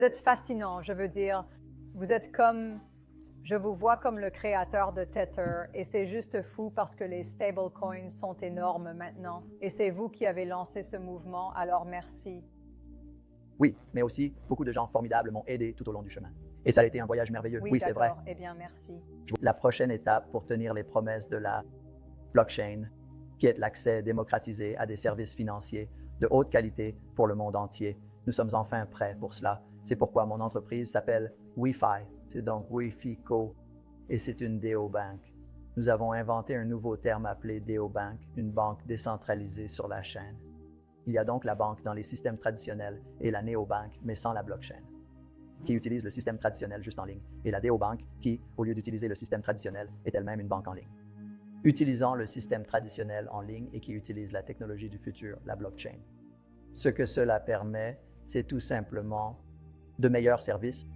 Vous êtes fascinant, je veux dire, vous êtes comme, je vous vois comme le créateur de Tether et c'est juste fou parce que les stablecoins sont énormes maintenant et c'est vous qui avez lancé ce mouvement, alors merci. Oui, mais aussi, beaucoup de gens formidables m'ont aidé tout au long du chemin. Et ça a été un voyage merveilleux. Oui, Oui, c'est vrai. d'accord, eh bien merci. La prochaine étape pour tenir les promesses de la blockchain, qui est l'accès démocratisé à des services financiers de haute qualité pour le monde entier. Nous sommes enfin prêts pour cela. C'est pourquoi mon entreprise s'appelle WeFi. C'est donc Wi-Fi Co. Et c'est une DeoBank. Nous avons inventé un nouveau terme appelé DeoBank, une banque décentralisée sur la chaîne. Il y a donc la banque dans les systèmes traditionnels et la néobank, mais sans la blockchain, qui utilise le système traditionnel juste en ligne, et la DeoBank qui, au lieu d'utiliser le système traditionnel, est elle-même une banque en ligne. Utilisant le système traditionnel en ligne et qui utilise la technologie du futur, la blockchain. Ce que cela permet, c'est tout simplement de meilleurs services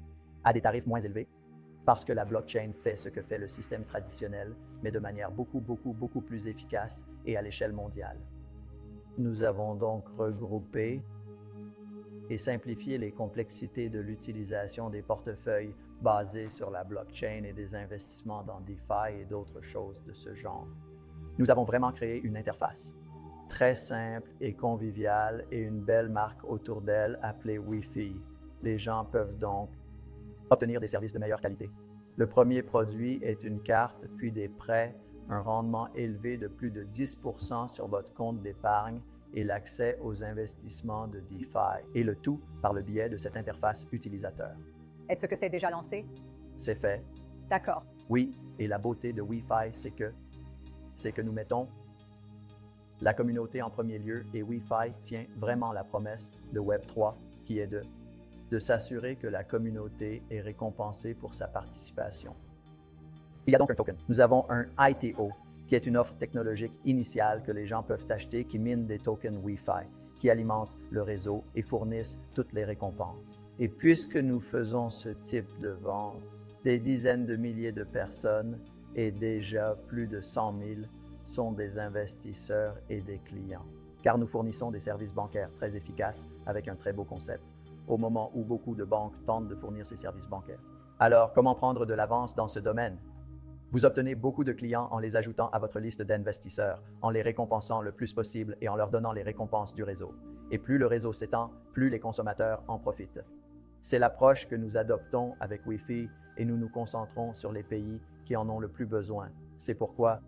à des tarifs moins élevés, parce que la blockchain fait ce que fait le système traditionnel, mais de manière beaucoup plus efficace et à l'échelle mondiale. Nous avons donc regroupé et simplifié les complexités de l'utilisation des portefeuilles basés sur la blockchain et des investissements dans DeFi et d'autres choses de ce genre. Nous avons vraiment créé une interface très simple et conviviale et une belle marque autour d'elle appelée Wi-Fi. Les gens peuvent donc obtenir des services de meilleure qualité. Le premier produit est une carte, puis des prêts, un rendement élevé de plus de 10% sur votre compte d'épargne et l'accès aux investissements de DeFi, et le tout par le biais de cette interface utilisateur. Est-ce que c'est déjà lancé? C'est fait. D'accord. Oui, et la beauté de WeFi, c'est que nous mettons la communauté en premier lieu et WeFi tient vraiment la promesse de Web3 qui est de s'assurer que la communauté est récompensée pour sa participation. Il y a donc un token. Nous avons un ITO, qui est une offre technologique initiale que les gens peuvent acheter qui mine des tokens Wi-Fi, qui alimentent le réseau et fournissent toutes les récompenses. Et puisque nous faisons ce type de vente, des dizaines de milliers de personnes et déjà plus de 100 000 sont des investisseurs et des clients, car nous fournissons des services bancaires très efficaces avec un très beau concept, au moment où beaucoup de banques tentent de fournir ces services bancaires. Alors, comment prendre de l'avance dans ce domaine? Vous obtenez beaucoup de clients en les ajoutant à votre liste d'investisseurs, en les récompensant le plus possible et en leur donnant les récompenses du réseau. Et plus le réseau s'étend, plus les consommateurs en profitent. C'est l'approche que nous adoptons avec Wi-Fi et nous nous concentrons sur les pays qui en ont le plus besoin. C'est pourquoi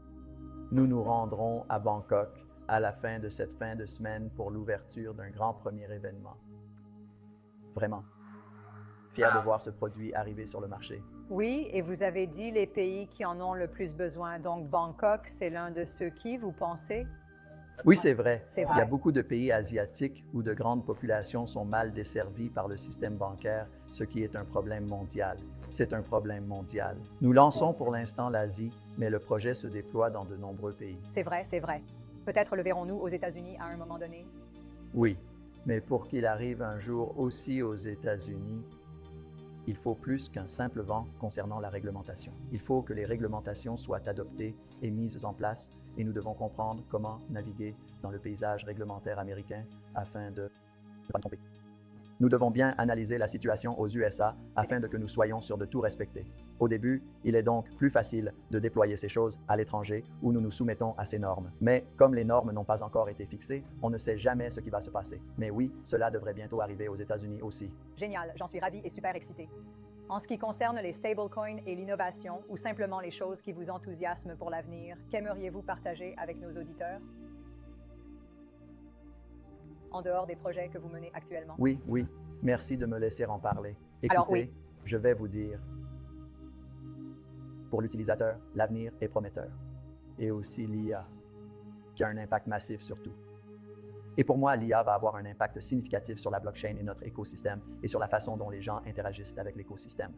nous nous rendrons à Bangkok à la fin de cette fin de semaine pour l'ouverture d'un grand premier événement. Vraiment fier de voir ce produit arriver sur le marché. Oui, et vous avez dit les pays qui en ont le plus besoin. Donc Bangkok, c'est l'un de ceux qui, vous pensez? Oui, c'est vrai. C'est Il y a vrai. beaucoup de pays asiatiques où de grandes populations sont mal desservies par le système bancaire, ce qui est un problème mondial. C'est un problème mondial. Nous lançons pour l'instant l'Asie, mais le projet se déploie dans de nombreux pays. C'est vrai, c'est vrai. Peut-être le verrons-nous aux États-Unis à un moment donné. Oui, mais pour qu'il arrive un jour aussi aux États-Unis, il faut plus qu'un simple vent concernant la réglementation. Il faut que les réglementations soient adoptées et mises en place et nous devons comprendre comment naviguer dans le paysage réglementaire américain afin de ne pas nous tromper. Nous devons bien analyser la situation aux USA afin de que nous soyons sûrs de tout respecter. Au début, il est donc plus facile de déployer ces choses à l'étranger où nous nous soumettons à ces normes. Mais comme les normes n'ont pas encore été fixées, on ne sait jamais ce qui va se passer. Mais oui, cela devrait bientôt arriver aux États-Unis aussi. Génial, j'en suis ravi et super excité. En ce qui concerne les stablecoins et l'innovation, ou simplement les choses qui vous enthousiasment pour l'avenir, qu'aimeriez-vous partager avec nos auditeurs? En dehors des projets que vous menez actuellement. Oui, merci de me laisser en parler. Écoutez, Alors, oui. je vais vous dire, pour l'utilisateur, l'avenir est prometteur. Et aussi l'IA, qui a un impact massif sur tout. Et pour moi, l'IA va avoir un impact significatif sur la blockchain et notre écosystème et sur la façon dont les gens interagissent avec l'écosystème.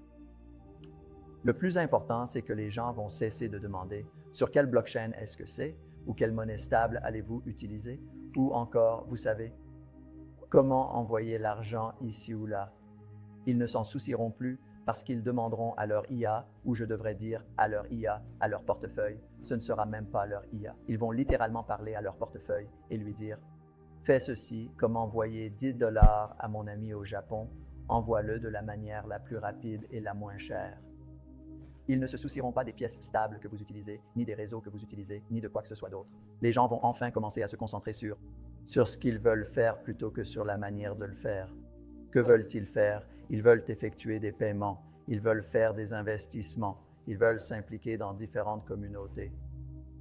Le plus important, c'est que les gens vont cesser de demander sur quelle blockchain est-ce que c'est ou quelle monnaie stable allez-vous utiliser ou encore, vous savez, comment envoyer l'argent ici ou là. Ils ne s'en soucieront plus parce qu'ils demanderont à leur IA, ou je devrais dire à leur IA, à leur portefeuille. Ce ne sera même pas leur IA. Ils vont littéralement parler à leur portefeuille et lui dire « Fais ceci, comme envoyer $10 à mon ami au Japon » envoie-le de la manière la plus rapide et la moins chère. Ils ne se soucieront pas des pièces stables que vous utilisez, ni des réseaux que vous utilisez, ni de quoi que ce soit d'autre. Les gens vont enfin commencer à se concentrer sur ce qu'ils veulent faire plutôt que sur la manière de le faire. Que veulent-ils faire? Ils veulent effectuer des paiements, ils veulent faire des investissements, ils veulent s'impliquer dans différentes communautés.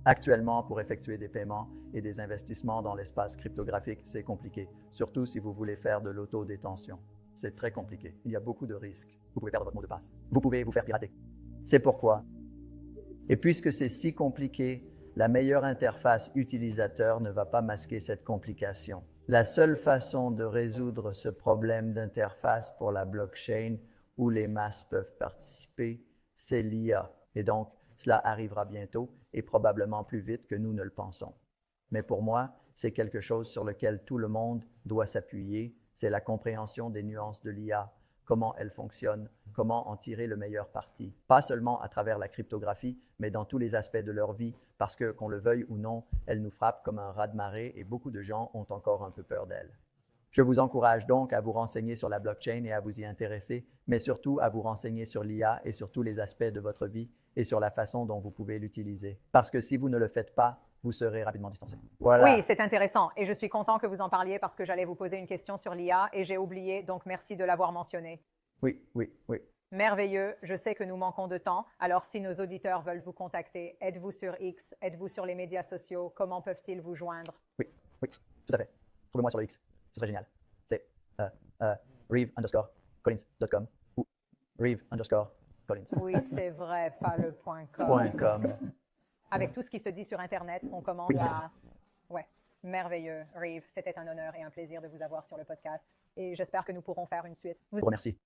Actuellement, pour effectuer des paiements et des investissements dans l'espace cryptographique, c'est compliqué, surtout si vous voulez faire de l'autodétention. C'est très compliqué. Il y a beaucoup de risques. Vous pouvez perdre votre mot de passe. Vous pouvez vous faire pirater. C'est pourquoi. Et puisque c'est si compliqué, la meilleure interface utilisateur ne va pas masquer cette complication. La seule façon de résoudre ce problème d'interface pour la blockchain où les masses peuvent participer, c'est l'IA. Et donc, cela arrivera bientôt et probablement plus vite que nous ne le pensons. Mais pour moi, c'est quelque chose sur lequel tout le monde doit s'appuyer, c'est la compréhension des nuances de l'IA, comment elle fonctionne, comment en tirer le meilleur parti. Pas seulement à travers la cryptographie, mais dans tous les aspects de leur vie, parce que, qu'on le veuille ou non, elle nous frappe comme un raz-de-marée et beaucoup de gens ont encore un peu peur d'elle. Je vous encourage donc à vous renseigner sur la blockchain et à vous y intéresser, mais surtout à vous renseigner sur l'IA et sur tous les aspects de votre vie et sur la façon dont vous pouvez l'utiliser. Parce que si vous ne le faites pas, vous serez rapidement distancé. Voilà. Oui, c'est intéressant et je suis content que vous en parliez parce que j'allais vous poser une question sur l'IA et j'ai oublié, donc merci de l'avoir mentionné. Oui. Merveilleux, je sais que nous manquons de temps, alors si nos auditeurs veulent vous contacter, êtes-vous sur X, êtes-vous sur les médias sociaux, comment peuvent-ils vous joindre? Oui, tout à fait. Trouvez-moi sur le X, ce serait génial. C'est reeve_collins.com ou reeve_collins. Oui, c'est vrai, pas le .com. .com. Avec tout ce qui se dit sur Internet, on commence à... Ouais, merveilleux, Reeve. C'était un honneur et un plaisir de vous avoir sur le podcast et j'espère que nous pourrons faire une suite. Je vous remercie.